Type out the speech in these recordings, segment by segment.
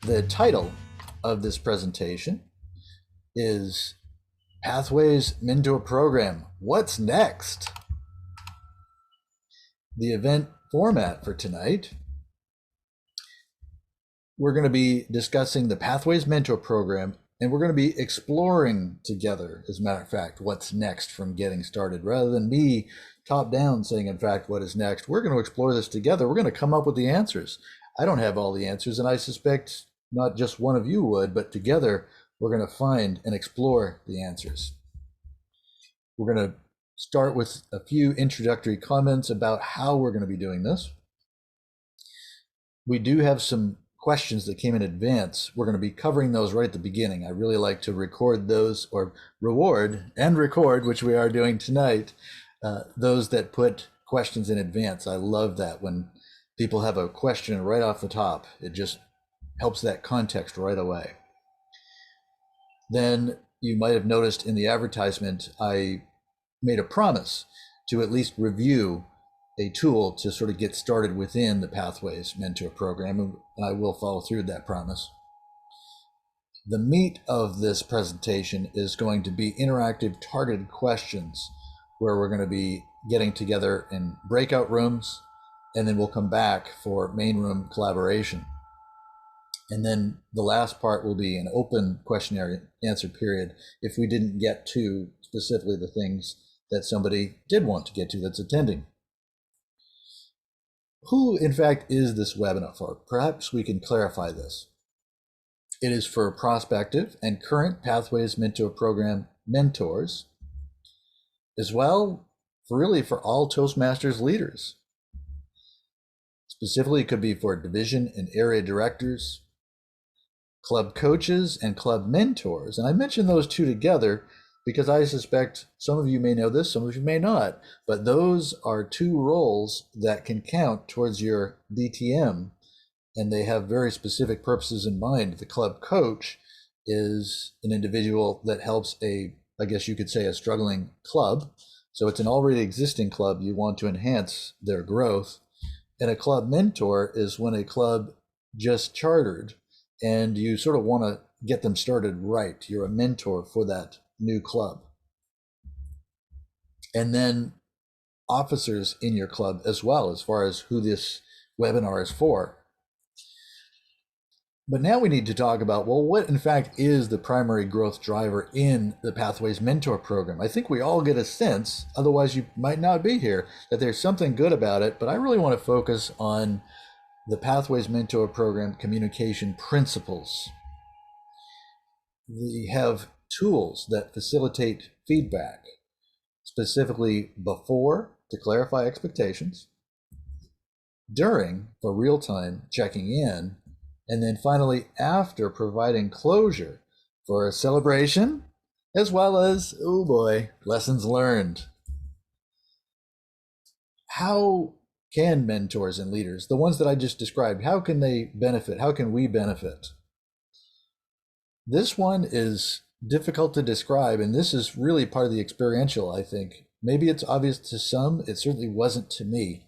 The title of this presentation is Pathways Mentor Program, What's Next? The event format for tonight, we're going to be discussing the Pathways Mentor Program, and we're going to be exploring together, as a matter of fact, what's next from getting started. Rather than me top down saying, in fact, what is next, we're going to explore this together. We're going to come up with the answers. I don't have all the answers, and I suspect not just one of you would, but together we're going to find and explore the answers. We're going to start with a few introductory comments about how we're going to be doing this. We do have some questions that came in advance. We're going to be covering those right at the beginning. I really like to record those, or reward and record, which we are doing tonight, those that put questions in advance. I love that when people have a question right off the top. It just helps that context right away. Then you might have noticed in the advertisement, I made a promise to at least review a tool to sort of get started within the Pathways Mentor Program, and I will follow through that promise. The meat of this presentation is going to be interactive targeted questions, where we're going to be getting together in breakout rooms, and then we'll come back for main room collaboration. And then the last part will be an open questionnaire answer period if we didn't get to specifically the things that somebody did want to get to that's attending. Who, in fact, is this webinar for? Perhaps we can clarify this. It is for prospective and current Pathways Mentor Program mentors, as well really for all Toastmasters leaders. Specifically, it could be for division and area directors, club coaches, and club mentors. And I mention those two together because I suspect some of you may know this, some of you may not, but those are two roles that can count towards your DTM, and they have very specific purposes in mind. The club coach is an individual that helps I guess you could say, a struggling club. So it's an already existing club. You want to enhance their growth. And a club mentor is when a club just chartered and you sort of want to get them started right. You're a mentor for that new club. And then officers in your club as well, as far as who this webinar is for. But now we need to talk about, well, what in fact is the primary growth driver in the Pathways Mentor Program? I think we all get a sense, otherwise you might not be here, that there's something good about it, but I really want to focus on the Pathways Mentor Program communication principles. We have tools that facilitate feedback, specifically before to clarify expectations, during for real-time checking in, and then finally after providing closure for a celebration, as well as, oh boy, lessons learned. How can mentors and leaders, the ones that I just described, how can they benefit? How can we benefit? This one is difficult to describe, and this is really part of the experiential, I think. Maybe it's obvious to some, it certainly wasn't to me,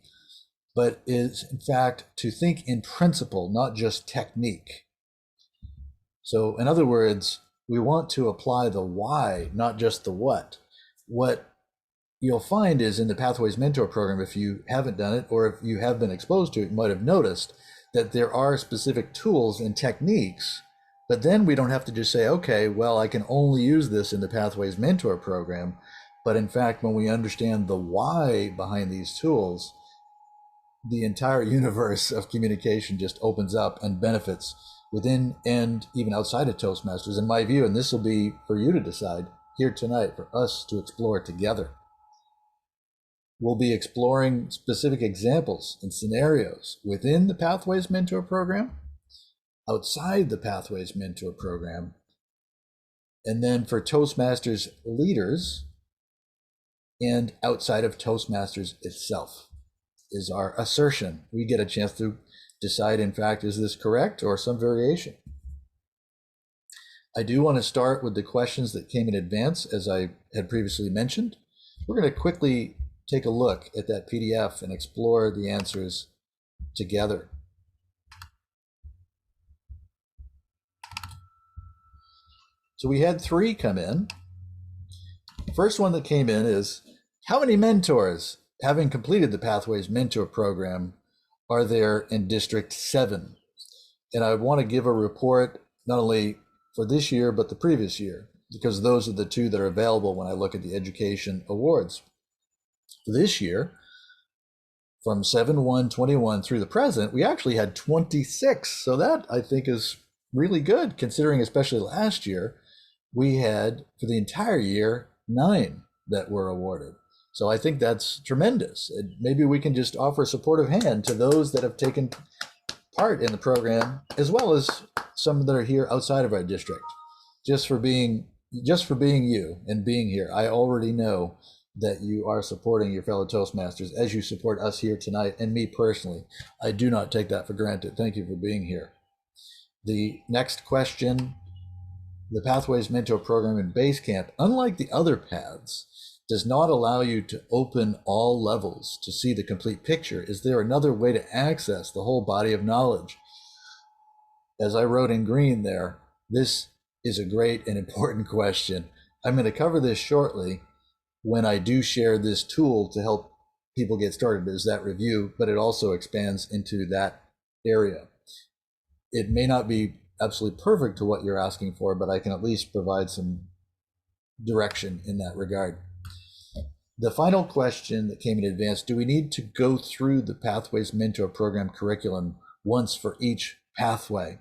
but is in fact to think in principle, not just technique. So in other words, we want to apply the why, not just the what. What you'll find is in the Pathways Mentor Program, if you haven't done it, or if you have been exposed to it, you might have noticed that there are specific tools and techniques, but then we don't have to just say, okay, well, I can only use this in the Pathways Mentor Program. But in fact, when we understand the why behind these tools, the entire universe of communication just opens up and benefits within and even outside of Toastmasters, in my view. And this will be for you to decide here tonight, for us to explore together. We'll be exploring specific examples and scenarios within the Pathways Mentor Program, outside the Pathways Mentor Program, and then for Toastmasters leaders and outside of Toastmasters itself is our assertion. We get a chance to decide, in fact, is this correct or some variation? I do want to start with the questions that came in advance, as I had previously mentioned. We're going to quickly take a look at that PDF and explore the answers together. So we had 3 come in. First one that came in is, how many mentors, having completed the Pathways Mentor Program, are there in District 7? And I want to give a report not only for this year, but the previous year, because those are the 2 that are available when I look at the education awards. For this year, from 7/1/21 through the present, we actually had 26. So that I think is really good, considering especially last year, we had for the entire year 9 that were awarded. So I think that's tremendous. And maybe we can just offer a supportive hand to those that have taken part in the program, as well as some that are here outside of our district, just for being you and being here. I already know that you are supporting your fellow Toastmasters as you support us here tonight, and me personally. I do not take that for granted. Thank you for being here. The next question, the Pathways Mentor Program in Basecamp, unlike the other paths, does not allow you to open all levels to see the complete picture. Is there another way to access the whole body of knowledge? As I wrote in green there, this is a great and important question. I'm going to cover this shortly when I do share this tool to help people get started as that review, but it also expands into that area. It may not be absolutely perfect to what you're asking for, but I can at least provide some direction in that regard. The final question that came in advance, do we need to go through the Pathways Mentor Program curriculum once for each pathway?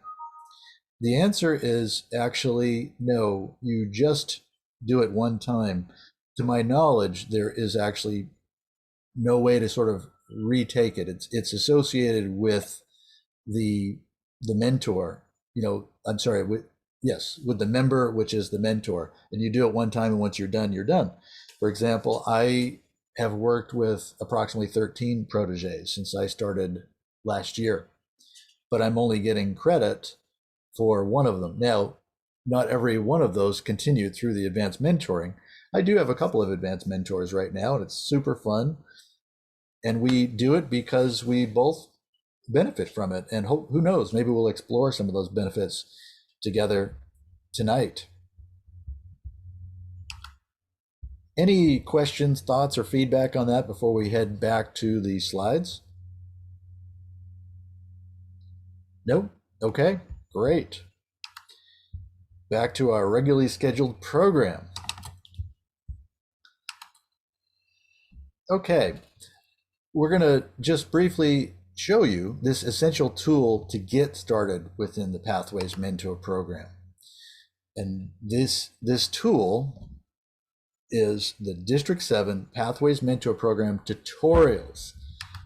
The answer is actually no. You just do it one time. To my knowledge, there is actually no way to sort of retake it. It's associated with the mentor, with the member, which is the mentor, and you do it one time, and once you're done, you're done. For example, I have worked with approximately 13 proteges since I started last year, but I'm only getting credit for one of them. Now, not every one of those continued through the advanced mentoring. I do have a couple of advanced mentors right now, and it's super fun. And we do it because we both benefit from it. And who knows, maybe we'll explore some of those benefits together tonight. Any questions, thoughts, or feedback on that before we head back to the slides? Nope? Okay, great. Back to our regularly scheduled program. Okay, we're going to just briefly show you this essential tool to get started within the Pathways Mentor Program. And this tool is the District 7 Pathways Mentor Program tutorials.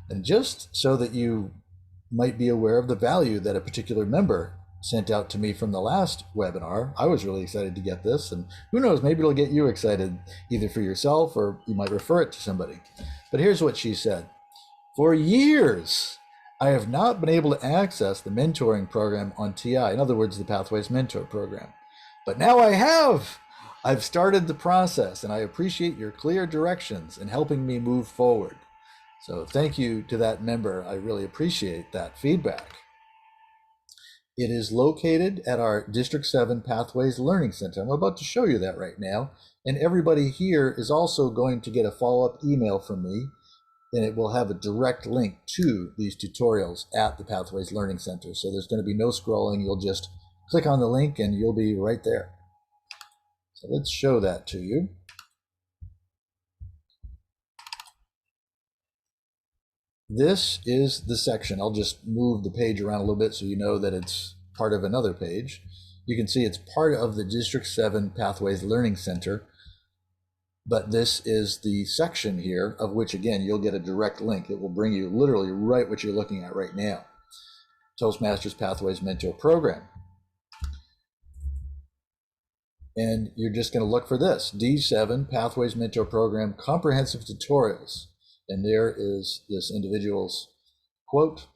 And just so that you might be aware of the value that a particular member sent out to me from the last webinar, I was really excited to get this, and who knows, maybe it'll get you excited either for yourself or you might refer it to somebody. But here's what she said. For years, I have not been able to access the mentoring program on TI, in other words, the Pathways Mentor Program. But now I have. I've started the process, and I appreciate your clear directions in helping me move forward. So thank you to that member. I really appreciate that feedback. It is located at our District 7 Pathways Learning Center. I'm about to show you that right now. And everybody here is also going to get a follow-up email from me, and it will have a direct link to these tutorials at the Pathways Learning Center. So there's going to be no scrolling. You'll just click on the link and you'll be right there. So let's show that to you. This is the section. I'll just move the page around a little bit so you know that it's part of another page. You can see it's part of the District 7 Pathways Learning Center, but this is the section here of which, again, you'll get a direct link. It will bring you literally right what you're looking at right now. Toastmasters Pathways Mentor Program. And you're just going to look for this, D7 Pathways Mentor Program Comprehensive Tutorials. And there is this individual's quote.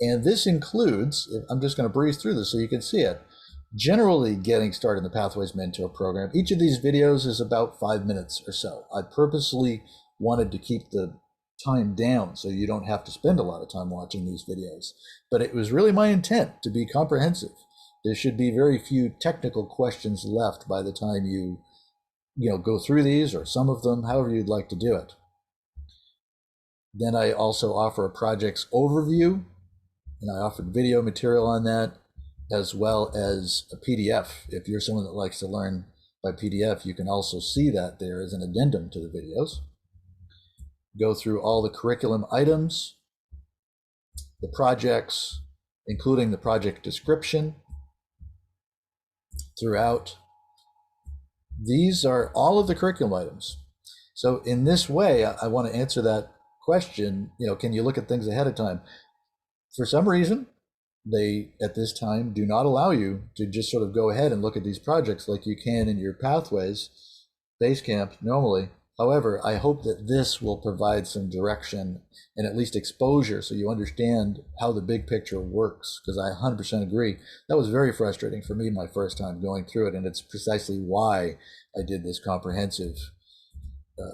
And this includes, I'm just going to breeze through this so you can see it, generally getting started in the Pathways Mentor Program. Each of these videos is about 5 minutes or so. I purposely wanted to keep the time down so you don't have to spend a lot of time watching these videos. But it was really my intent to be comprehensive. There should be very few technical questions left by the time you go through these, or some of them, however you'd like to do it. Then I also offer a project's overview, and I offered video material on that, as well as a PDF. If you're someone that likes to learn by PDF, you can also see that there as an addendum to the videos. Go through all the curriculum items, the projects, including the project description throughout. These are all of the curriculum items. So in this way, I want to answer that question, can you look at things ahead of time? For some reason, they, at this time, do not allow you to just sort of go ahead and look at these projects like you can in your Pathways Basecamp normally. However, I hope that this will provide some direction and at least exposure so you understand how the big picture works, because I 100% agree. That was very frustrating for me my first time going through it, and it's precisely why I did this comprehensive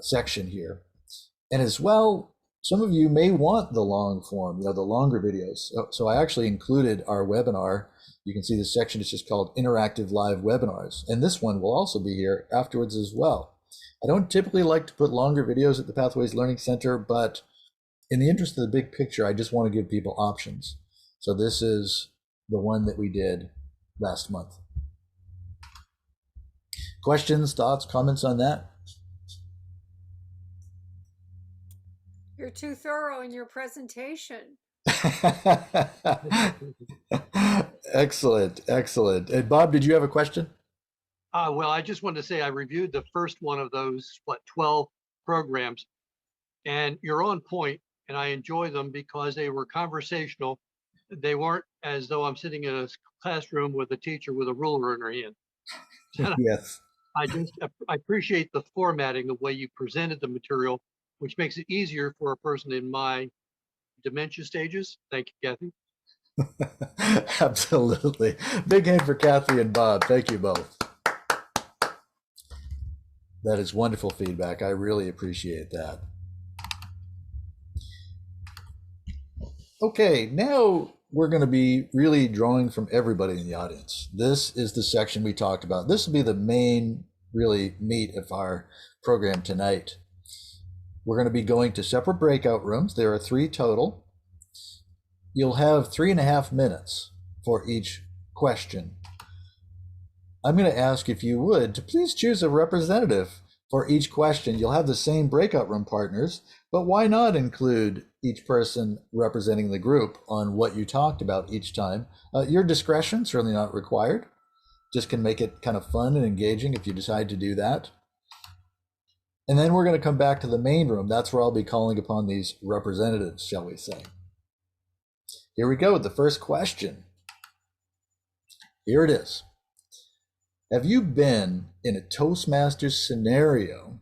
section here. And as well, some of you may want the long form, the longer videos. So I actually included our webinar. You can see this section is just called Interactive Live Webinars. And this one will also be here afterwards as well. I don't typically like to put longer videos at the Pathways Learning Center, but in the interest of the big picture, I just want to give people options. So this is the one that we did last month. Questions, thoughts, comments on that? You're too thorough in your presentation. Excellent, excellent. And Bob, did you have a question? Well, I just wanted to say I reviewed the first one of those, 12 programs, and you're on point, and I enjoy them because they were conversational. They weren't as though I'm sitting in a classroom with a teacher with a ruler in her hand. Yes. I appreciate the formatting, the way you presented the material, which makes it easier for a person in my dementia stages. Thank you, Kathy. Absolutely. Big hand for Kathy and Bob. Thank you both. That is wonderful feedback. I really appreciate that. Okay, now we're going to be really drawing from everybody in the audience. This is the section we talked about. This will be the main, really, meat of our program tonight. We're going to be going to separate breakout rooms. There are 3 total. You'll have 3.5 minutes for each question. I'm going to ask, if you would, to please choose a representative for each question. You'll have the same breakout room partners, but why not include each person representing the group on what you talked about each time? Your discretion, certainly not required. Just can make it kind of fun and engaging if you decide to do that. And then we're going to come back to the main room. That's where I'll be calling upon these representatives, shall we say. Here we go with the first question. Here it is. Have you been in a Toastmasters scenario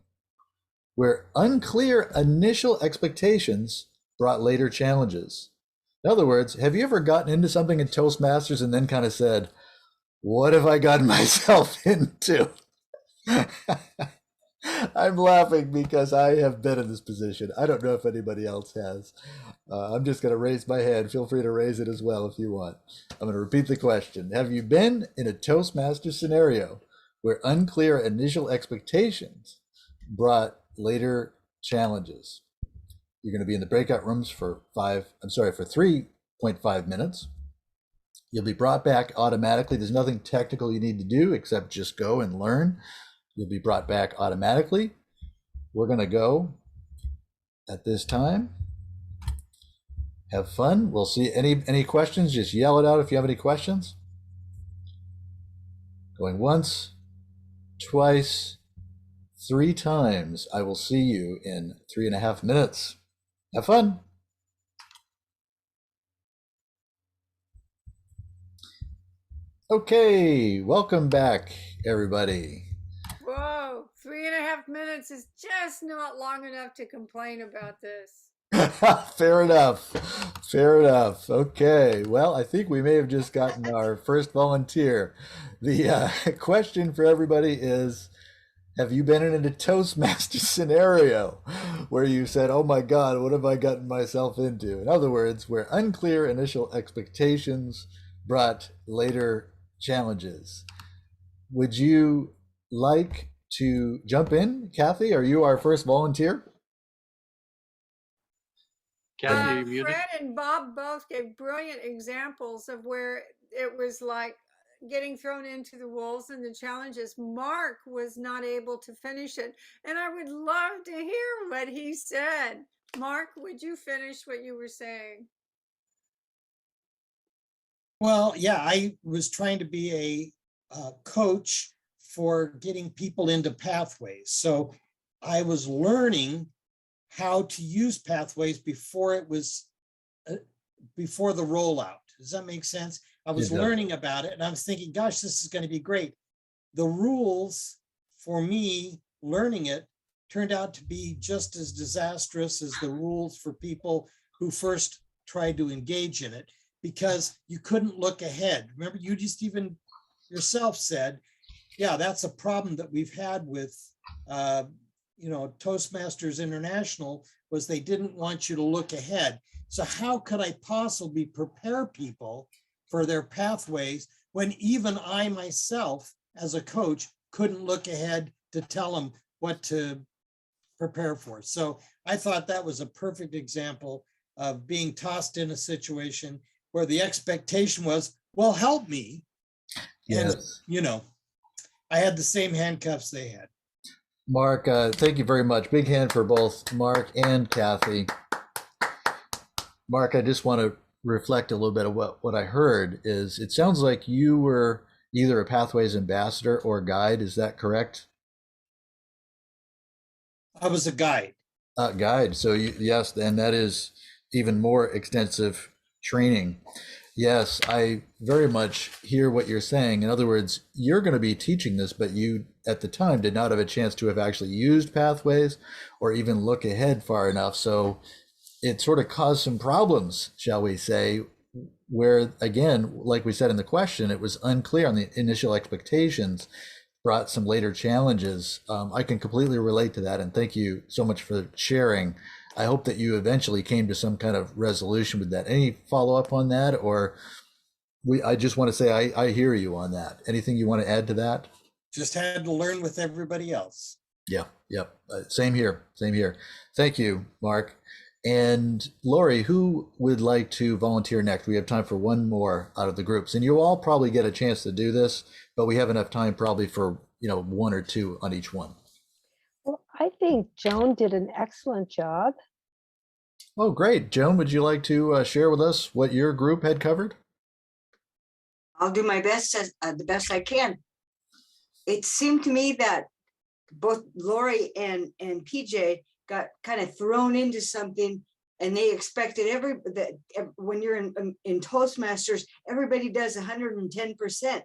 where unclear initial expectations brought later challenges? In other words, have you ever gotten into something in Toastmasters and then kind of said, what have I gotten myself into? I'm laughing because I have been in this position. I don't know if anybody else has. I'm just going to raise my hand. Feel free to raise it as well if you want. I'm going to repeat the question. Have you been in a Toastmasters scenario where unclear initial expectations brought later challenges? You're going to be in the breakout rooms for 3.5 minutes. You'll be brought back automatically. There's nothing technical you need to do except just go and learn. You'll be brought back automatically. We're going to go at this time. Have fun. We'll see. Any questions? Just yell it out if you have any questions. Going once, twice, 3 times. I will see you in 3.5 minutes. Have fun. Okay, welcome back, everybody. Whoa, 3.5 minutes is just not long enough to complain about this. Fair enough. Fair enough. Okay. Well, I think we may have just gotten our first volunteer. The question for everybody is, have you been in a Toastmaster scenario where you said, oh my God, what have I gotten myself into? In other words, where unclear initial expectations brought later challenges. Would you like to jump in, Kathy? Are you our first volunteer? Kathy, are you muted? Fred and Bob both gave brilliant examples of where it was like getting thrown into the wolves and the challenges. Mark was not able to finish it, and I would love to hear what he said. Mark, would you finish what you were saying? Well, yeah, I was trying to be a coach for getting people into pathways. So I was learning how to use pathways before it was before the rollout. Does that make sense? I was learning about it and I was thinking, gosh, this is going to be great. The rules for me learning it turned out to be just as disastrous as the rules for people who first tried to engage in it, because you couldn't look ahead. Remember, you just even yourself said, yeah, that's a problem that we've had with Toastmasters International, was they didn't want you to look ahead. So how could I possibly prepare people for their pathways when even I myself, as a coach, couldn't look ahead to tell them what to prepare for? So I thought that was a perfect example of being tossed in a situation where the expectation was, well, help me. Yes. And, I had the same handcuffs they had. Mark, thank you very much. Big hand for both Mark and Kathy. Mark, I just want to reflect a little bit of what I heard is it sounds like you were either a Pathways ambassador or guide. Is that correct? I was a guide. Guide. So yes, and that is even more extensive training. Yes, I very much hear what you're saying. In other words, you're going to be teaching this, but you at the time did not have a chance to have actually used Pathways or even look ahead far enough. So it sort of caused some problems, shall we say, where, again, like we said in the question, it was unclear on the initial expectations, brought some later challenges. I can completely relate to that. And thank you so much for sharing. I hope that you eventually came to some kind of resolution with that. Any follow up on that? Or I just want to say, I hear you on that. Anything you want to add to that? Just had to learn with everybody else. Yeah. Same here. Thank you, Mark. And Lori, who would like to volunteer next? We have time for one more out of the groups, and you all probably get a chance to do this, but we have enough time probably for, one or two on each one. Well, I think Joan did an excellent job. Oh, great. Joan, would you like to share with us what your group had covered? I'll do my best, the best I can. It seemed to me that both Lori and PJ got kind of thrown into something, and they expected when you're in Toastmasters, everybody does 110%,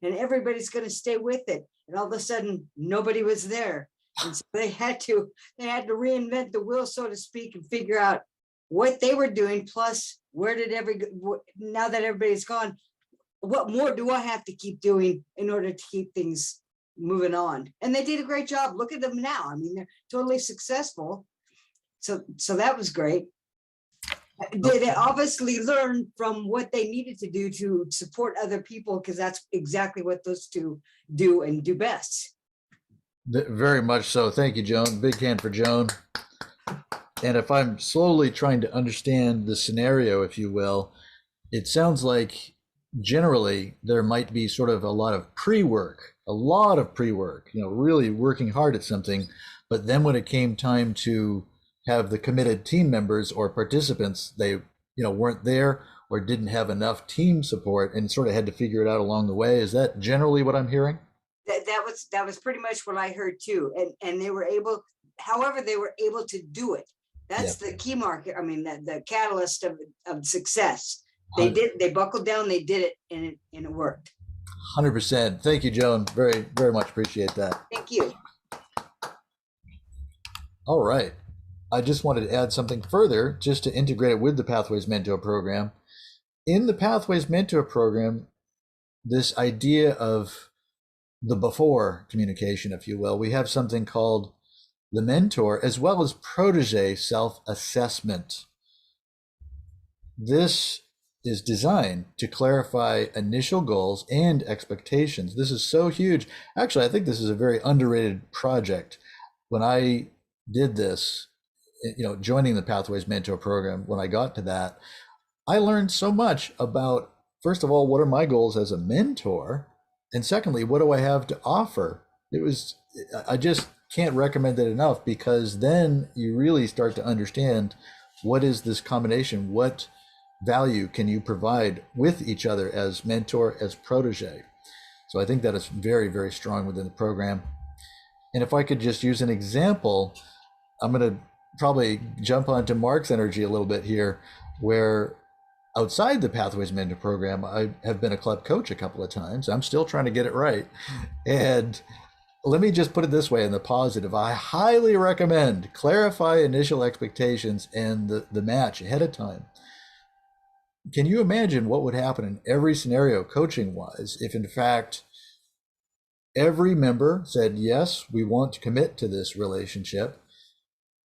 and everybody's going to stay with it. And all of a sudden, nobody was there, and so they had to reinvent the wheel, so to speak, and figure out what they were doing. Plus, now that everybody's gone, what more do I have to keep doing in order to keep things moving on? And they did a great job. Look at them now. I mean, they're totally successful. So that was great. They obviously learned from what they needed to do to support other people, because that's exactly what those two do and do best. Very much so. Thank you, Joan. Big hand for Joan. And if I'm slowly trying to understand the scenario, if you will, it sounds like generally there might be sort of a lot of pre-work, really working hard at something. But then when it came time to have the committed team members or participants, they, weren't there or didn't have enough team support and sort of had to figure it out along the way. Is that generally what I'm hearing? That was pretty much what I heard too. And they were able, however, they were able to do it. That's the key market. I mean, the catalyst of success. They buckled down, they did it, and it worked. 100%. Thank you, Joan. Very, very much appreciate that. Thank you. All right. I just wanted to add something further just to integrate it with the Pathways Mentor program. In the Pathways Mentor program, this idea of the before communication, if you will, we have something called the mentor as well as protege self-assessment. This is designed to clarify initial goals and expectations. This is so huge. Actually, I think this is a very underrated project. When I did this, joining the Pathways Mentor program, when I got to that, I learned so much about, first of all, what are my goals as a mentor? And secondly, what do I have to offer? I just can't recommend it enough, because then you really start to understand what is this combination, what value can you provide with each other as mentor, as protege. So I think that is very, very strong within the program. And if I could just use an example, I'm going to probably jump onto Mark's energy a little bit here, where outside the Pathways Mentor program, I have been a club coach a couple of times. I'm still trying to get it right. And let me just put it this way in the positive. I highly recommend clarify initial expectations and the match ahead of time. Can you imagine what would happen in every scenario coaching wise if in fact every member said, yes, we want to commit to this relationship.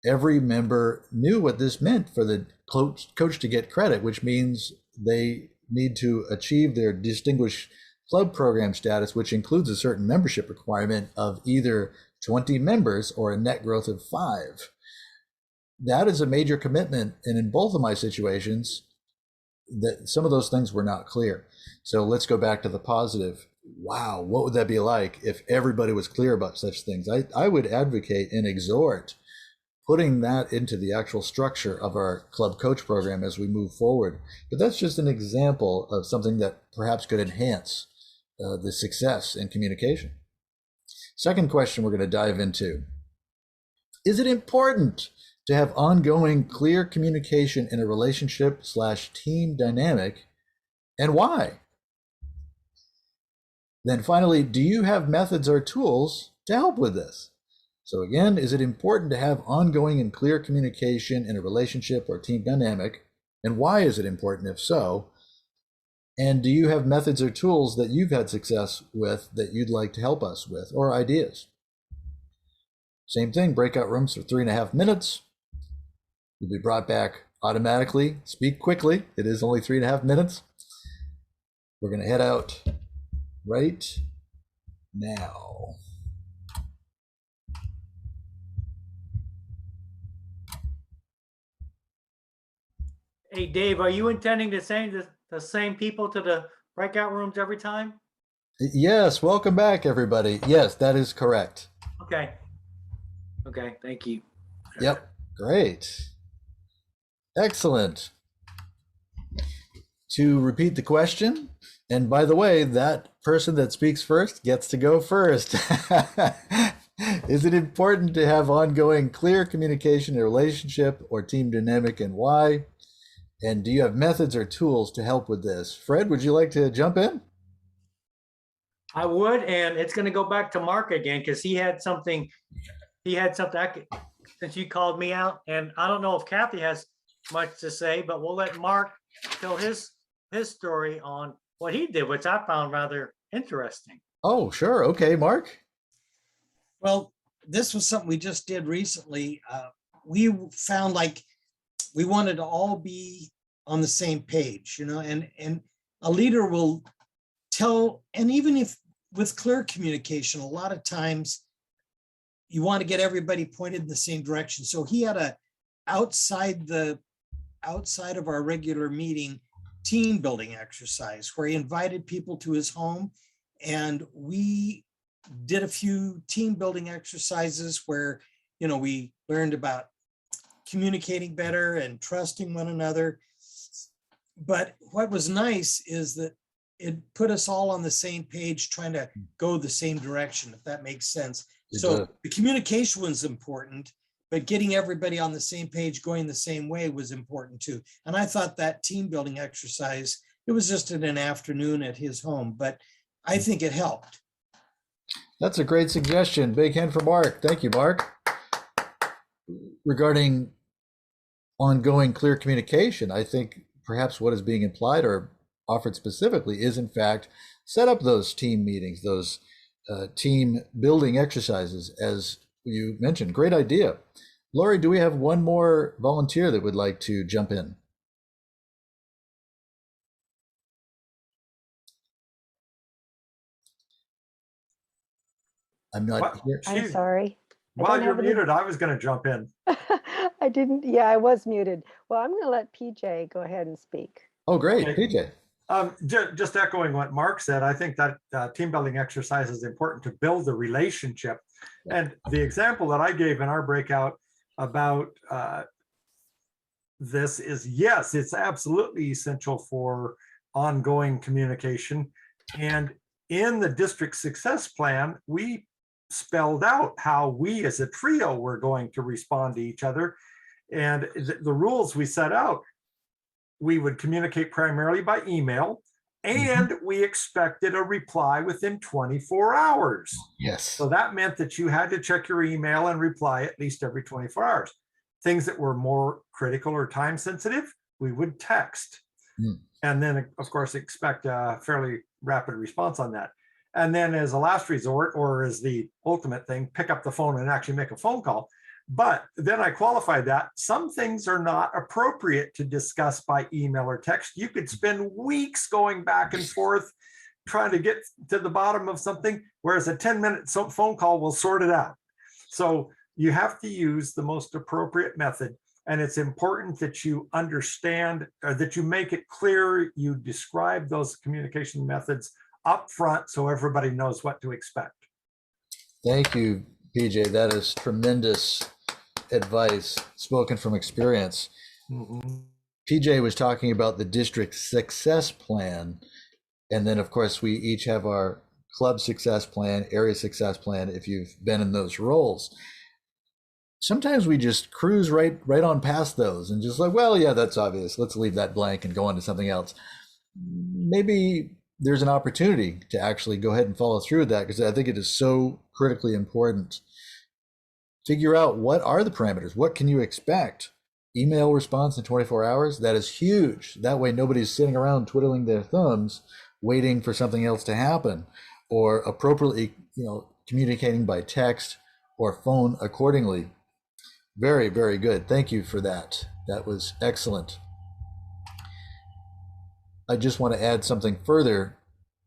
Every member knew what this meant for the coach to get credit, which means they need to achieve their distinguished club program status, which includes a certain membership requirement of either 20 members or a net growth of 5. That is a major commitment. And in both of my situations, that some of those things were not clear. So let's go back to the positive. Wow, what would that be like if everybody was clear about such things? I would advocate and exhort putting that into the actual structure of our club coach program as we move forward. But that's just an example of something that perhaps could enhance the success in communication. Second question we're going to dive into. Is it important to have ongoing clear communication in a relationship/team dynamic, and why? Then finally, do you have methods or tools to help with this? So again, is it important to have ongoing and clear communication in a relationship or team dynamic? And why is it important if so? And do you have methods or tools that you've had success with that you'd like to help us with, or ideas? Same thing, breakout rooms for 3.5 minutes. You'll be brought back automatically. Speak quickly. It is only 3.5 minutes. We're going to head out right now. Hey, Dave, are you intending to send the same people to the breakout rooms every time? Yes, welcome back, everybody. Yes, that is correct. Okay. Okay, thank you. Yep, great. Excellent. To repeat the question, and by the way, that person that speaks first gets to go first. Is it important to have ongoing clear communication in a relationship or team dynamic, and why? And do you have methods or tools to help with this? Fred, would you like to jump in? I would, and it's going to go back to Mark again because he had something. Since you called me out, and I don't know if Kathy has much to say, but we'll let Mark tell his story on what he did, which I found rather interesting. Oh, sure. Okay, Mark. Well, this was something we just did recently. We found like we wanted to all be on the same page, and a leader will tell, and even if with clear communication, a lot of times you want to get everybody pointed in the same direction. So he had outside of our regular meeting team building exercise where he invited people to his home, and we did a few team building exercises where, we learned about communicating better and trusting one another. But what was nice is that it put us all on the same page, trying to go the same direction, if that makes sense. So the communication was important, but getting everybody on the same page, going the same way was important too. And I thought that team building exercise, it was just in an afternoon at his home, but I think it helped. That's a great suggestion. Big hand for Mark. Thank you, Mark. Regarding ongoing clear communication, I think perhaps what is being implied or offered specifically is in fact set up those team meetings, those team building exercises, as you mentioned. Great idea. Lori, do we have one more volunteer that would like to jump in? I'm not What? here. I'm Geez. sorry. I While don't you're have any- muted, I was going to jump in. I didn't, yeah, I was muted. Well, I'm going to let PJ go ahead and speak. Oh, great, Okay. PJ. Just echoing what Mark said, I think that team building exercise is important to build the relationship. And the example that I gave in our breakout about this is, yes, it's absolutely essential for ongoing communication. And in the district success plan, we spelled out how we as a trio were going to respond to each other. And the rules we set out, we would communicate primarily by email, and we expected a reply within 24 hours. Yes. So that meant that you had to check your email and reply at least every 24 hours. Things that were more critical or time sensitive, we would text. And then, of course, expect a fairly rapid response on that. And then as a last resort, or as the ultimate thing, pick up the phone and actually make a phone call. But then I qualified that some things are not appropriate to discuss by email or text. You could spend weeks going back and forth trying to get to the bottom of something, whereas a 10-minute phone call will sort it out. So you have to use the most appropriate method. And it's important that you understand, or that you make it clear, you describe those communication methods up front so everybody knows what to expect. Thank you, PJ. That is tremendous advice spoken from experience. PJ was talking about the district success plan. And then, of course, we each have our club success plan, area success plan, if you've been in those roles. Sometimes we just cruise right on past those and just like, well, yeah, that's obvious. Let's leave that blank and go on to something else. Maybe there's an opportunity to actually go ahead and follow through with that, because I think it is so critically important. Figure out, what are the parameters? What can you expect? Email response in 24 hours? That is huge. That way nobody's sitting around twiddling their thumbs waiting for something else to happen, or appropriately, communicating by text or phone accordingly. Very, very good. Thank you for that. That was excellent. I just want to add something further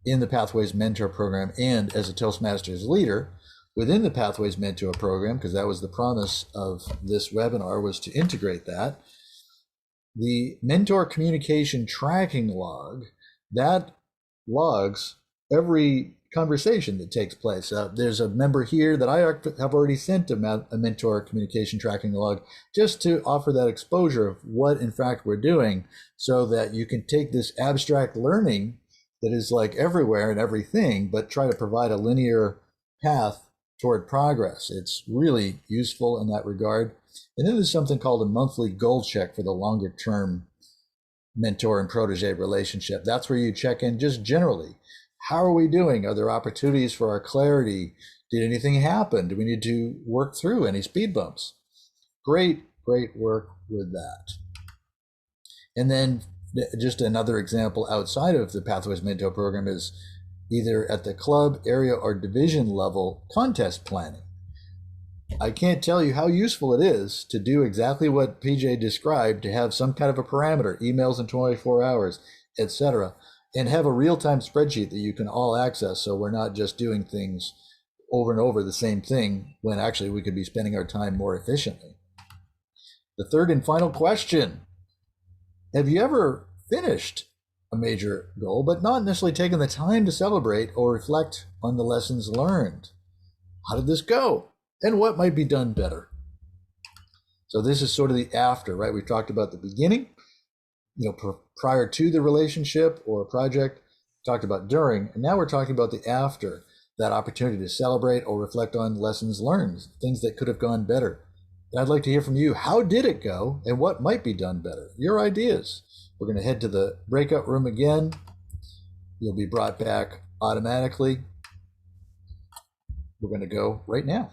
in the Pathways Mentor Program, and as a Toastmasters leader within the Pathways Mentor Program, because that was the promise of this webinar, was to integrate that. The Mentor Communication Tracking Log, that logs every conversation that takes place. There's a member here that I have already sent a mentor communication tracking log, just to offer that exposure of what in fact we're doing, so that you can take this abstract learning that is like everywhere and everything, but try to provide a linear path toward progress. It's really useful in that regard. And then there's something called a monthly goal check for the longer term mentor and protege relationship. That's where you check in just generally. How are we doing? Are there opportunities for our clarity? Did anything happen? Do we need to work through any speed bumps? Great work with that. And then just another example outside of the Pathways Mentor Program is either at the club, area, or division level contest planning. I can't tell you how useful it is to do exactly what PJ described, to have some kind of a parameter, emails in 24 hours, etc., and have a real-time spreadsheet that you can all access, so we're not just doing things over and over the same thing, when actually we could be spending our time more efficiently. The third and final question: have you ever finished a major goal but not necessarily taken the time to celebrate or reflect on the lessons learned? How did this go? And what might be done better? So this is sort of the after, right? We've talked about the beginning, prior to the relationship or project, talked about during, and now we're talking about the after, that opportunity to celebrate or reflect on lessons learned, things that could have gone better. And I'd like to hear from you. How did it go and what might be done better? Your ideas. We're going to head to the breakout room again. You'll be brought back automatically. We're going to go right now.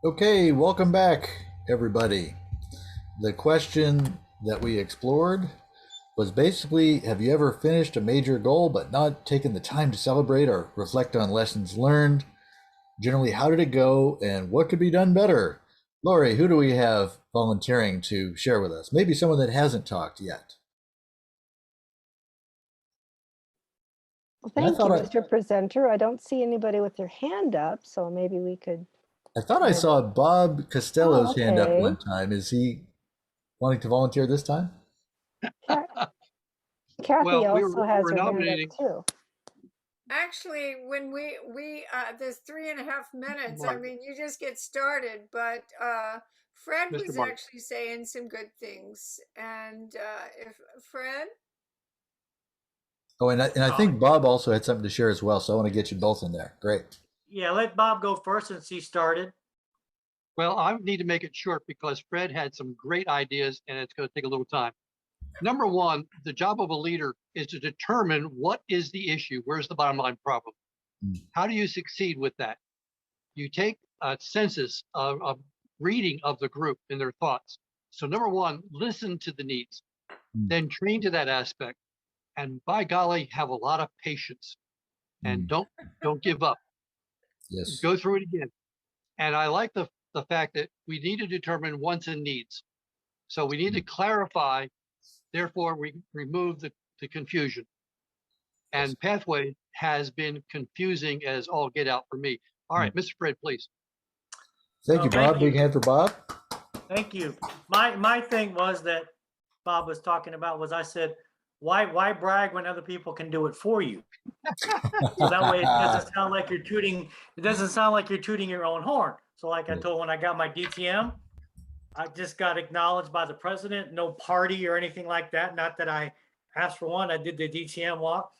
Okay, welcome back, everybody. The question that we explored was basically, have you ever finished a major goal but not taken the time to celebrate or reflect on lessons learned? Generally, how did it go and what could be done better? Lori, who do we have volunteering to share with us? Maybe someone that hasn't talked yet. Well, And I thank you, thought Mr. Presenter. I don't see anybody with their hand up, so maybe we could. I thought I saw Bob Costello's Oh, hand up okay. one time. Is he wanting to volunteer this time? Kathy Well, also has we're her hand nominating up too. Actually, when we there's 3.5 minutes. I Mark. mean, you just get started, but Fred Mr. was Mark. actually saying some good things. And if Fred, Oh, and I think Bob also had something to share as well. So I want to get you both in there. Great. Yeah, let Bob go first since he started. Well, I need to make it short because Fred had some great ideas and it's going to take a little time. Number one, the job of a leader is to determine what is the issue. Where's the bottom line problem? How do you succeed with that? You take a census of reading of the group and their thoughts. So number one, listen to the needs, then train to that aspect. And by golly, have a lot of patience and don't give up. Yes. Go through it again. And I like the fact that we need to determine wants and needs. So we need to clarify, therefore we remove the confusion. And pathway has been confusing as all get out for me. All right, Mr. Fred, please. Thank you, thank Bob. you. Big hand for Bob. Thank you. My thing was that Bob was talking about was I said, why brag when other people can do it for you? So that way it doesn't sound like you're tooting. It doesn't sound like you're tooting your own horn. So like I told when I got my DTM, I just got acknowledged by the president, no party or anything like that. Not that I asked for one. I did the DTM walk.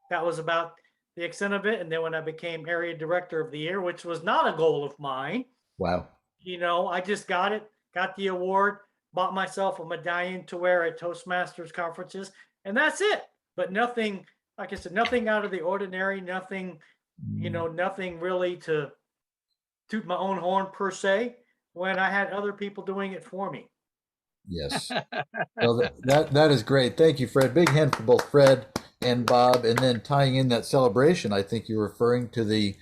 That was about the extent of it. And then when I became area director of the year, which was not a goal of mine, Wow. you know, I just got it, got the award, bought myself a medallion to wear at Toastmasters conferences, and that's it. But nothing, like I said, nothing out of the ordinary, nothing, you know, nothing really to toot my own horn per se, when I had other people doing it for me. Yes. Well, that is great. Thank you, Fred. Big hand for both Fred and Bob. And then tying in that celebration, I think you're referring to the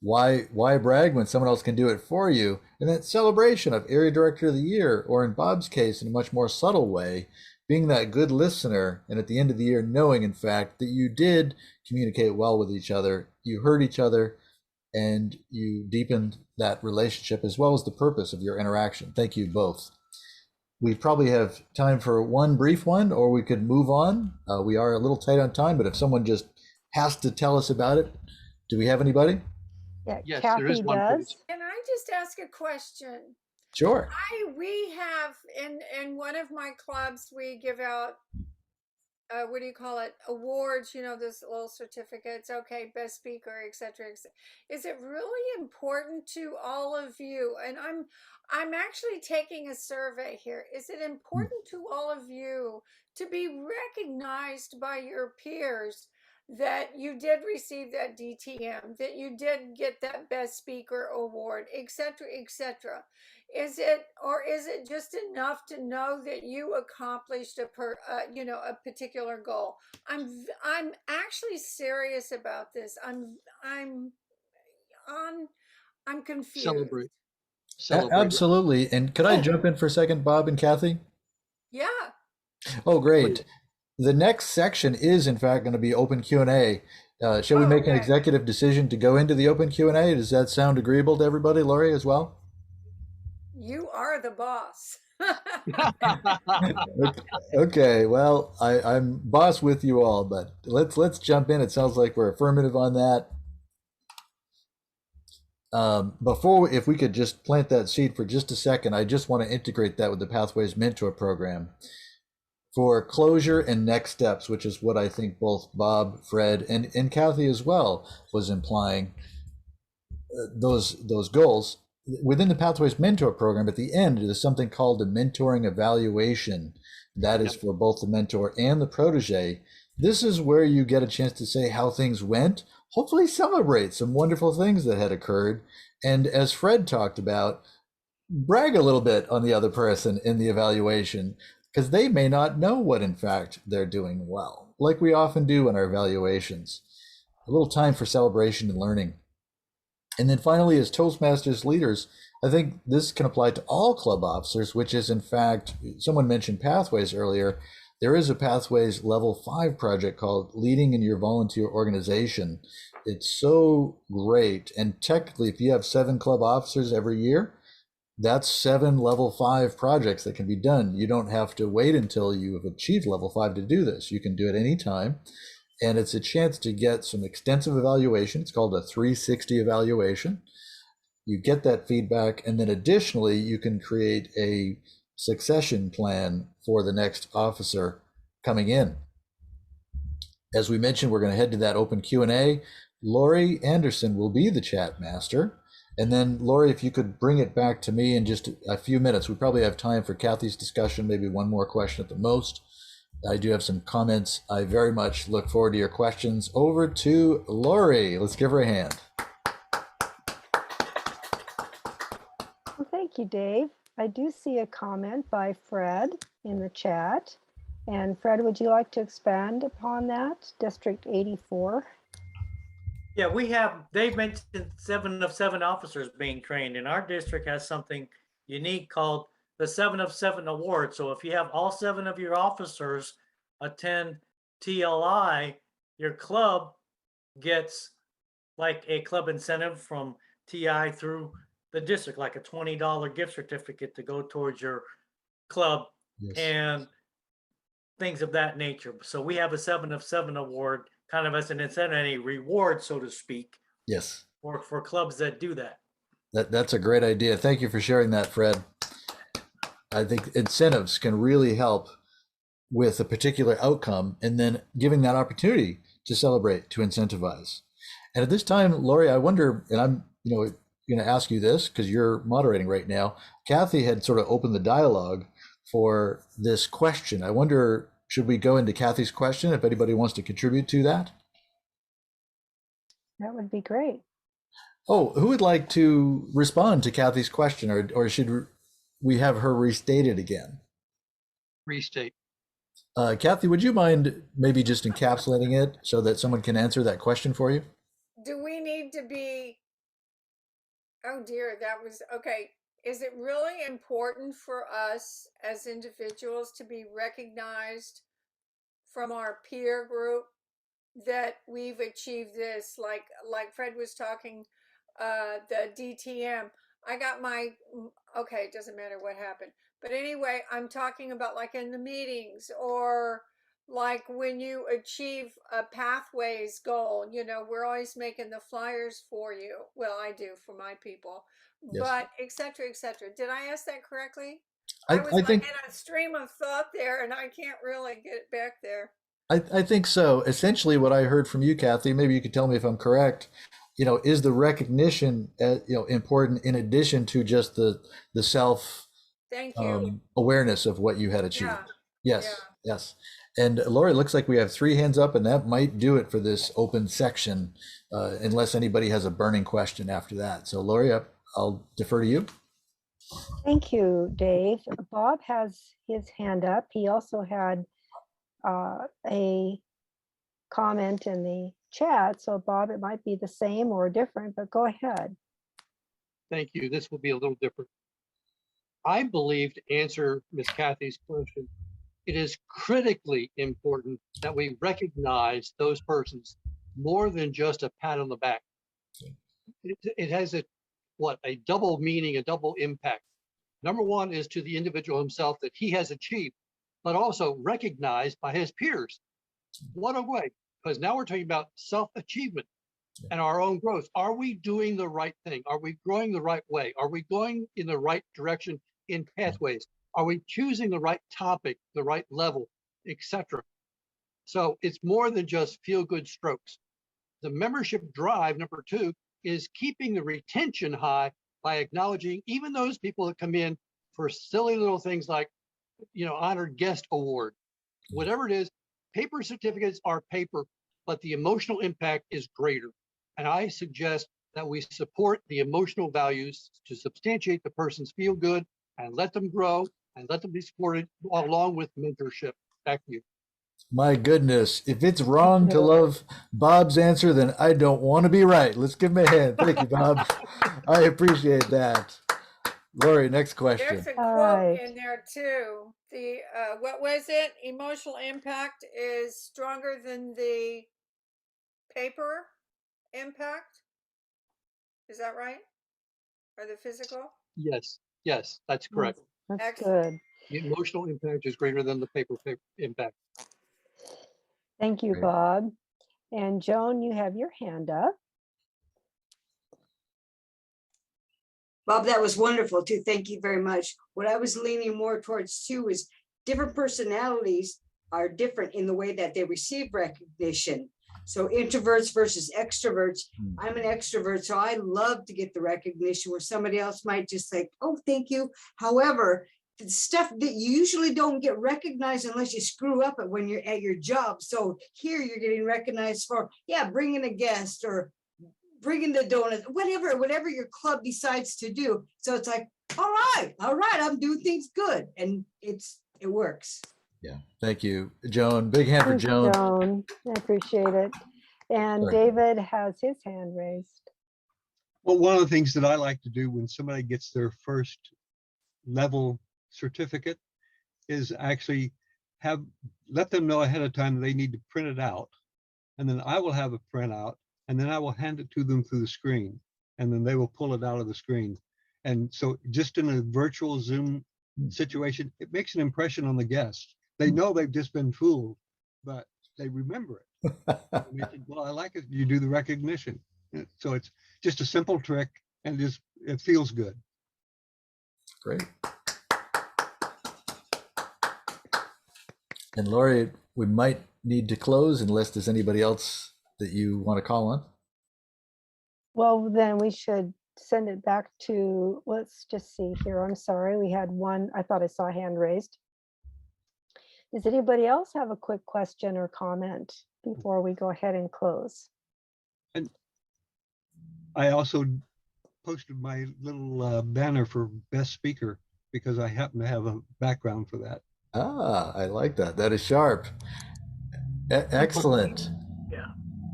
why brag when someone else can do it for you, and that celebration of area director of the year, or in Bob's case, in a much more subtle way, being that good listener, and at the end of the year knowing, in fact, that you did communicate well with each other, you heard each other, and you deepened that relationship as well as the purpose of your interaction. Thank you both. We probably have time for one brief one, or we could move on. We are a little tight on time, but if someone just has to tell us about it, do we have anybody? Yeah, Yes, Kathy there is one, does. please. can I just ask a question? Sure. We have in one of my clubs, we give out what do you call it, awards, you know, those little certificates, okay, best speaker, etc. Is it really important to all of you, and I'm actually taking a survey here, is it important to all of you to be recognized by your peers that you did receive that DTM, that you did get that best speaker award, etc., etc.? Is it, or is it just enough to know that you accomplished a particular goal? I'm actually serious about this. I'm confused. Celebrate. Absolutely. And could I jump in for a second, Bob and Kathy? Yeah. Oh, great. The next section is, in fact, going to be open Q&A. Shall we make an executive decision to go into the open Q&A? Does that sound agreeable to everybody, Lori, as well? You are the boss. Okay, well, I'm boss with you all, but let's jump in. It sounds like we're affirmative on that. If we could just plant that seed for just a second, I just want to integrate that with the Pathways Mentor Program for closure and next steps, which is what I think both Bob, Fred, and Kathy as well was implying. Those goals within the Pathways Mentor Program. At the end, there's something called a mentoring evaluation. That is for both the mentor and the protege. This is where you get a chance to say how things went, hopefully celebrate some wonderful things that had occurred, and as Fred talked about, brag a little bit on the other person in the evaluation, because they may not know what in fact they're doing well, like we often do in our evaluations. A little time for celebration and learning. And then finally, as Toastmasters leaders, I think this can apply to all club officers, which is in fact, someone mentioned Pathways earlier. There is a Pathways Level 5 project called Leading in Your Volunteer Organization. It's so great. And technically, if you have 7 club officers every year, that's 7 level 5 projects that can be done. You don't have to wait until you have achieved level 5 to do this. You can do it anytime. And it's a chance to get some extensive evaluation. It's called a 360 evaluation. You get that feedback, and then additionally, you can create a succession plan for the next officer coming in. As we mentioned, we're going to head to that open Q&A. Lori Anderson will be the chat master. And then, Lori, if you could bring it back to me in just a few minutes. We probably have time for Kathy's discussion, maybe one more question at the most. I do have some comments. I very much look forward to your questions. Over to Lori. Let's give her a hand. Well, thank you, Dave. I do see a comment by Fred in the chat. And Fred, would you like to expand upon that? District 84. Yeah, Dave mentioned 7 of 7 officers being trained, and our district has something unique called the 7 of 7 award. So if you have all 7 of your officers attend TLI, your club gets like a club incentive from TI through the district, like a $20 gift certificate to go towards your club. Yes. And things of that nature. So we have a 7 of 7 award kind of as an incentive, a reward, so to speak. Yes. For clubs that do that. That's a great idea. Thank you for sharing that, Fred. I think incentives can really help with a particular outcome, and then giving that opportunity to celebrate, to incentivize. And at this time, Lori, I wonder, and I'm going to ask you this because you're moderating right now. Kathy had sort of opened the dialogue for this question. I wonder, should we go into Kathy's question if anybody wants to contribute to that? That would be great. Oh, who would like to respond to Kathy's question, or should we have her restated again? Restate. Kathy, would you mind maybe just encapsulating it so that someone can answer that question for you? Do we need to be, oh dear, that was, okay. Is it really important for us as individuals to be recognized from our peer group that we've achieved this? Like Fred was talking, the DTM. I got my, okay, it doesn't matter what happened. But anyway, I'm talking about like in the meetings, or like when you achieve a Pathways goal, we're always making the flyers for you. Well, I do for my people. Yes. But et cetera, et cetera. Did I ask that correctly? I was think in a stream of thought there, and I can't really get it back there. I think so. Essentially, what I heard from you, Kathy, maybe you could tell me if I'm correct. Is the recognition important in addition to just the self Thank you. awareness of what you had achieved? Yeah. Yes, yes. And Laura, it looks like we have 3 hands up, and that might do it for this open section, unless anybody has a burning question after that. So, Lori, I'll defer to you. Thank you, Dave. Bob has his hand up. He also had a comment in the chat. So, Bob, it might be the same or different, but go ahead. Thank you. This will be a little different. I believe, to answer Ms. Kathy's question, it is critically important that we recognize those persons more than just a pat on the back. It has a double meaning, a double impact. Number one is to the individual himself that he has achieved, but also recognized by his peers. What a way, because now we're talking about self-achievement and our own growth. Are we doing the right thing? Are we growing the right way? Are we going in the right direction in Pathways? Are we choosing the right topic, the right level, etc.? So it's more than just feel-good strokes. The membership drive, number 2, is keeping the retention high by acknowledging even those people that come in for silly little things like, honored guest award, whatever it is. Paper certificates are paper, but the emotional impact is greater. And I suggest that we support the emotional values to substantiate the person's feel good and let them grow and let them be supported along with mentorship. Back to you. My goodness, if it's wrong to love Bob's answer, then I don't want to be right. Let's give him a hand. Thank you, Bob. I appreciate that. Lori, next There's question. a All quote right. in there too. The what was it? Emotional impact is stronger than the paper impact. Is that right? Or the physical? Yes, yes, that's correct. That's Excellent. good. The emotional impact is greater than the paper impact. Thank you, Great. Bob. And Joan, you have your hand up. Bob, that was wonderful too. Thank you very much. What I was leaning more towards too is different personalities are different in the way that they receive recognition. So introverts versus extroverts. I'm an extrovert, so I love to get the recognition where somebody else might just say, oh, thank you. However, the stuff that you usually don't get recognized unless you screw up it when you're at your job. So here you're getting recognized for, yeah, bringing a guest or bringing the donuts, whatever your club decides to do. So it's like, all right, I'm doing things good. And it works. Yeah, thank you, Joan. Big hand for Thanks, Joan. Joan. I appreciate it. And Sorry. David has his hand raised. Well, one of the things that I like to do when somebody gets their first level certificate is actually let them know ahead of time they need to print it out. And then I will have a printout, and then I will hand it to them through the screen, and then they will pull it out of the screen. And so just in a virtual Zoom situation, it makes an impression on the guests. They know they've just been fooled, but they remember it. And they think, well, I like it. You do the recognition. So it's just a simple trick, and it feels good. Great. And Lori, we might need to close unless there's anybody else that you want to call on. Well, then we should send it back to, let's just see here. I'm sorry, we had one, I thought I saw a hand raised. Does anybody else have a quick question or comment before we go ahead and close? And I also posted my little banner for best speaker because I happen to have a background for that. Ah, I like that. That is sharp. Excellent. Yeah,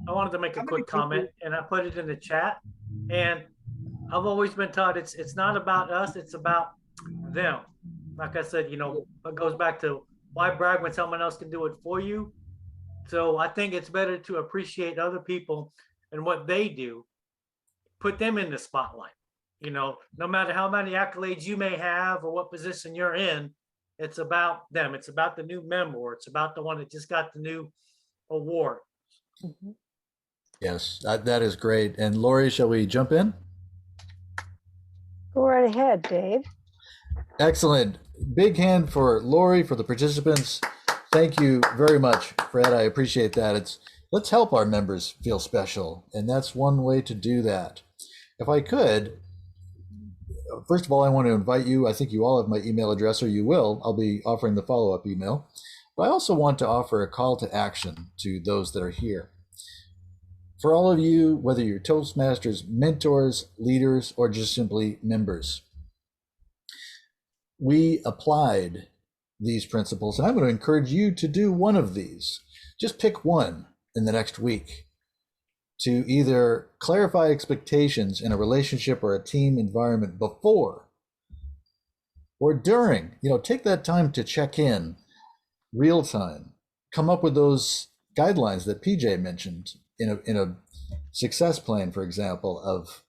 I wanted to make a quick comment, and I put it in the chat. And I've always been taught it's not about us, it's about them. Like I said, it goes back to why brag when someone else can do it for you. So I think it's better to appreciate other people and what they do, put them in the spotlight. No matter how many accolades you may have or what position you're in, it's about them. It's about the new member. Or it's about the one that just got the new award. Mhm. Yes, that is great. And Lori, shall we jump in? Go right ahead, Dave. Excellent. Big hand for Lori, for the participants. Thank you very much, Fred. I appreciate that. Let's help our members feel special. And that's one way to do that. If I could, first of all, I want to invite you. I think you all have my email address, or you will. I'll be offering the follow-up email. But I also want to offer a call to action to those that are here. For all of you, whether you're Toastmasters, mentors, leaders, or just simply members, we applied these principles, and I'm going to encourage you to do one of these. Just pick one in the next week to either clarify expectations in a relationship or a team environment before or during. Take that time to check in real time. Come up with those guidelines that PJ mentioned in a success plan, for example, of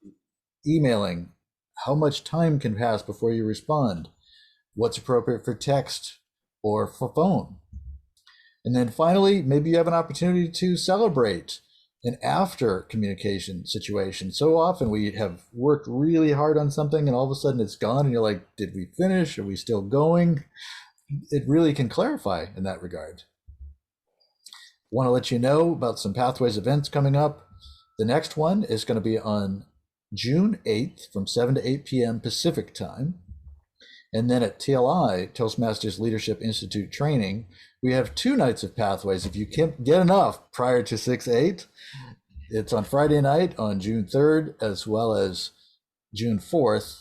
emailing, how much time can pass before you respond, what's appropriate for text or for phone. And then finally, maybe you have an opportunity to celebrate an after communication situation. So often we have worked really hard on something and all of a sudden it's gone and you're like, did we finish? Are we still going? It really can clarify in that regard. Want to let you know about some Pathways events coming up. The next one is going to be on June 8th from 7 to 8 p.m. Pacific time. And then at TLI, Toastmasters Leadership Institute training, we have 2 nights of Pathways. If you can't get enough prior to 6/8, it's on Friday night on June 3rd, as well as June 4th.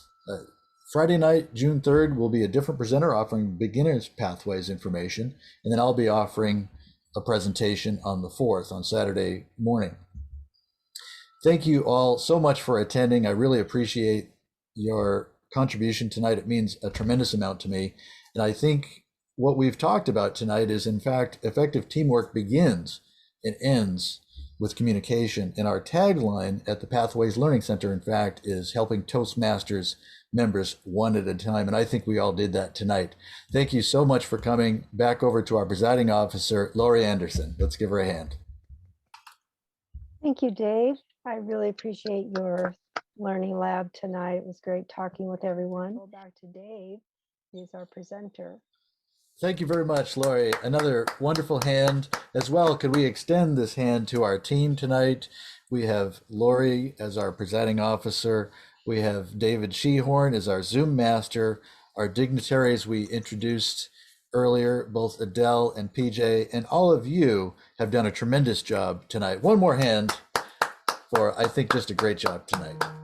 Friday night, June 3rd, will be a different presenter offering beginners Pathways information. And then I'll be offering a presentation on the 4th on Saturday morning. Thank you all so much for attending. I really appreciate your contribution tonight. It means a tremendous amount to me. And I think what we've talked about tonight is, in fact, effective teamwork begins and ends with communication. And our tagline at the Pathways Learning Center, in fact, is helping Toastmasters members one at a time. And I think we all did that tonight. Thank you so much for coming. Back over to our presiding officer, Lori Anderson. Let's give her a hand. Thank you, Dave. I really appreciate your learning lab tonight. It was great talking with everyone. Go back to Dave. He's our presenter. Thank you very much, Lori. Another wonderful hand as well. Could we extend this hand to our team tonight? We have Lori as our presiding officer. We have David Shehorn as our Zoom master. Our dignitaries we introduced earlier, both Adele and PJ, and all of you have done a tremendous job tonight. One more hand for, I think, just a great job tonight.